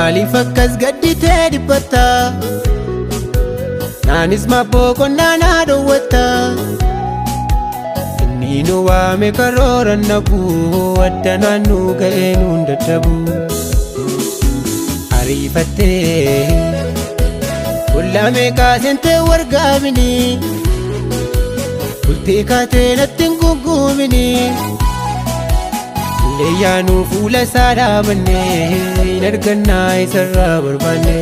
Maaliif akkas gadditee dhiphatta naanis mabboo qonnaanaa dhowwatta inni nu waame karooran nabu adda naannuu ga'ee nuun dadhabu ariifattee qullame kaasente wargaamini bultee kaatee natti hin gugguumini leeyyaanuu fuula isaa dhaabanne hin argannaa isarraa barbaanne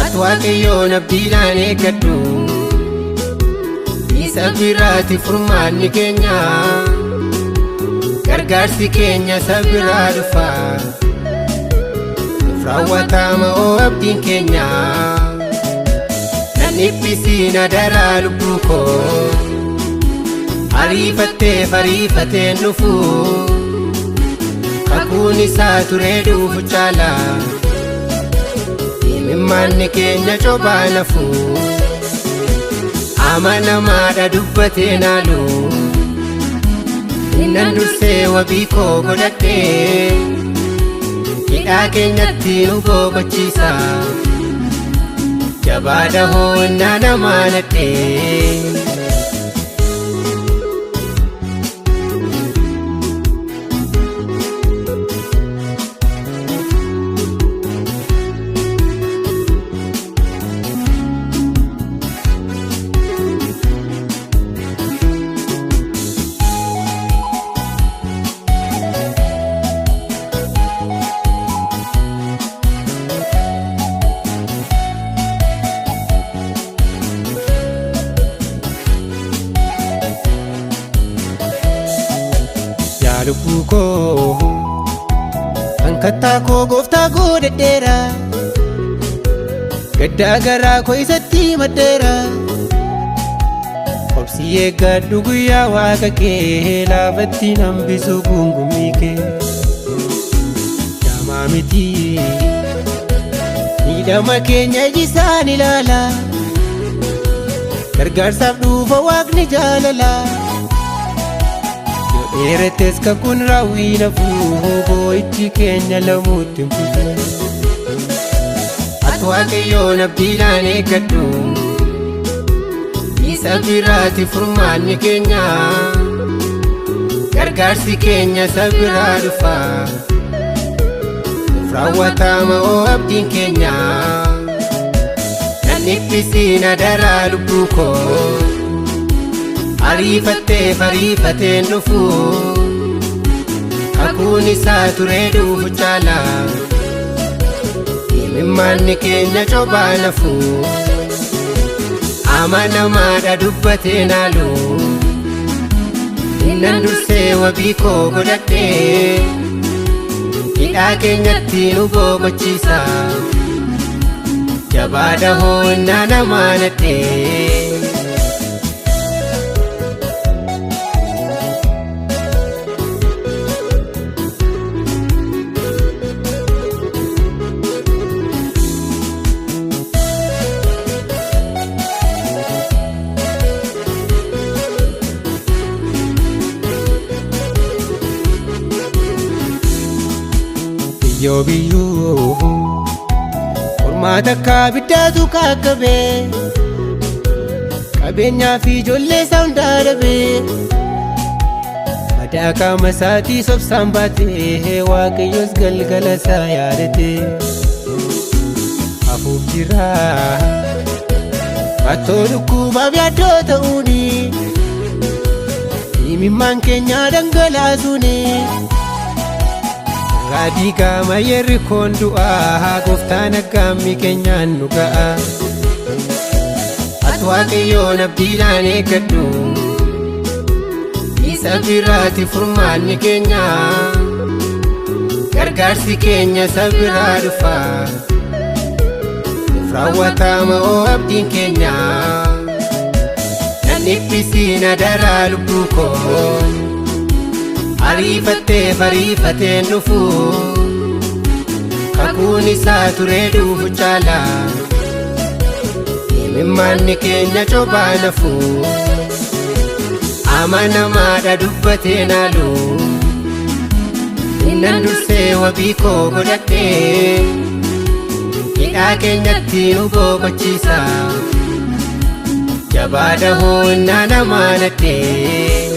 ati waaqayyoon abdiidhaan eeggadhu isa biraati furmaanni keenya gargaarsi keenya isa biraa dhufa nuuf raawwatama oo abdiin keenya nan dhiphisiin adaraa lubbuu koo ariifattee nufu kakuun isaa turee dhufu caala imimmaanni keenya cobaa nafu amanamaadha dubbatee naalu innan dursee wabii koo godhadhee hidhaa keenyatti nu boqochiisa jabaadha hoo innaa namaa nadhee Lubbuu koo hankattaa koo gooftaa koo dedheera gaddaa garaa koo isatti maddeera obsi eeggadhu guyyaa waaqa kee laafattiin hambisuu gungummii kee namaa miti miidhama keenya ijisaan ilaala gargaarsaaf dhufa waaqni jaalala Eretes kakun raawwina fuuboo ichi keenya lamuutti fufu ati waaqayyoon abdiidhaan eeggadhu isa biraati furmaanni keenya gargaarsi keenya isa biraa dhufa nuuf raawwatama oo abdiin keenya nan dhiphisiin adaraa lubbuu koo ariifattee nufu kakuun isaa turee dhufu caala imimmaanni keenya cobaa nafu amanamaadha dubbatee naalu innan dursee wabii koo godhadhee hidhaa keenyatti nu boqochiisa jabaadha hoo innaa namaa nadhee biyyoo hormaata akka biddaatu kaakabee qabeenyaa fi ijoollee isaa hundaa dhabee madaa qaama isaatii sobsaan baatee waaqayyoos galgala isaa yaadatee hafuuf jira battoo dhukkubaaf yaaddoo ta'uuni imimmaan keenya dhangalaasuuni Raadii qaama yerri koon du'aa gooftaan aggaammi keenyaan nu ga'a ati waaqayyoon abdiidhaan eeggadhu isa biraati furmaanni keenya gargaarsi keenya isa biraa dhufa nuuf raawwatama oo abdiin keenya nan dhiphisiin adaraa lubbuu koo ariifattee nufu kakuun isaa turee dhufu caala imimmaanni keenya cobaa nafu amanamaadha dubbatee naalu innan dursee wabii koo godhadhee hidhaa keenyatti nu boqochiisa jabaadha hoo innaa namaa nadhee.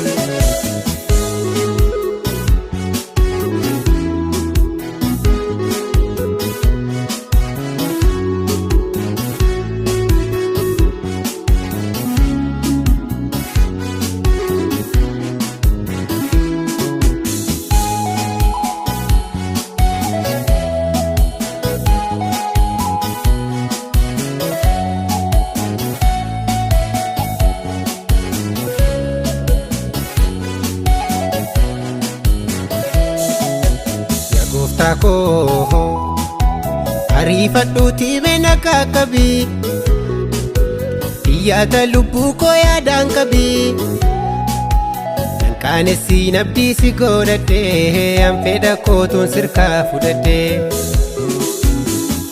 Takoo ariifadhuuti beena kakkabii iyyaata lubbuu koo yaadaan qabii qaanessiin abdii si godhadhee an fedha kootuun sirkaa fudhadhee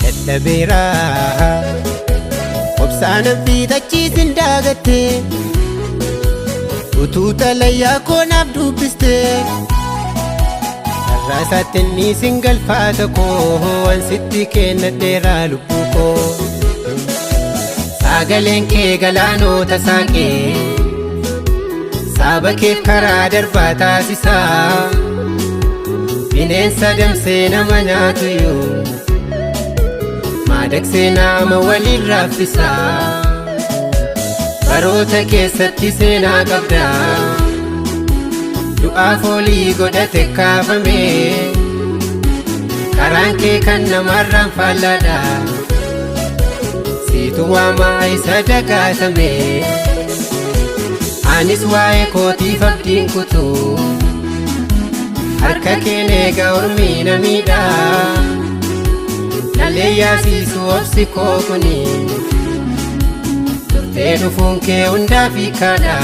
dadhabeeraa obsaanan fiixachiisin daagattee utuu talayyaa koo naaf dubbistee Raasaatinni singalfaata koo waan sitti kennadheeraa lubbuu koo sagaleen kee galaanota saaqee saba keef karaa darbaa taasisaa bineensa damsee nama nyaatuyyuu maadaksee nama waliin raaffisaa baroota keessatti seenaa qabdaa du'aa foolii godhate kaafame karaan kee kan namarraan faallaadha siitu waamaa isa dagaatame anis waa'ee kootiif abdiin kutuu harka keen eega ormii namiidha nalee yaasiisu obsi koo kuni turtee dhufuun kee hundaaf hiikaadha.